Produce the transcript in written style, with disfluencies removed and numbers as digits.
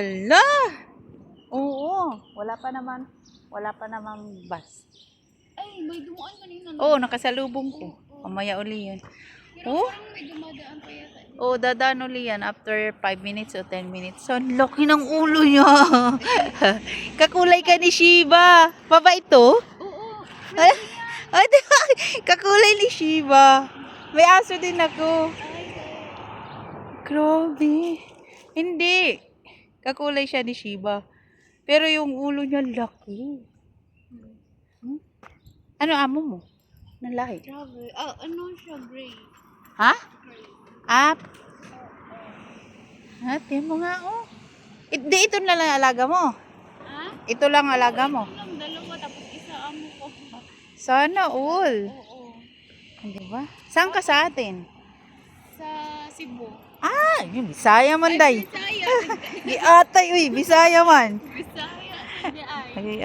Hala! Oo, wala pa naman bus. Ay, may dumaan kanina. Oo, nakasalubong ko. Mamaya uli yan. Pero Oh, parang may dumadaan pa yata. oh, dadaan uli yan after 5 minutes o 10 minutes. So, ang laki ng ulo niya. Kakulay ka ni Shiba. Baba ito? Oo. Ay, ay, kakulay ni Shiba. May aso din ako. Grabe. Hindi. Kakulay siya ni Shiba. Pero yung ulo niya laki. Hmm? Ano amo mo? Anong lahi? Grabe. Ah, ano siya? Gray. Ha? Gray. Up? Tingnan mo nga, oh. Hindi, ito na lang alaga mo. Ha? Ito lang alaga mo. Ito lang, dalawa. Tapos isa amo ko. Sana all. Oo. Di ba? Saan ka sa atin? Sa Cebu. Ah, yung Bisaya man day. Bisaya. Di atay, uy, Bisaya man. Bisaya. Hindi ay. Ay,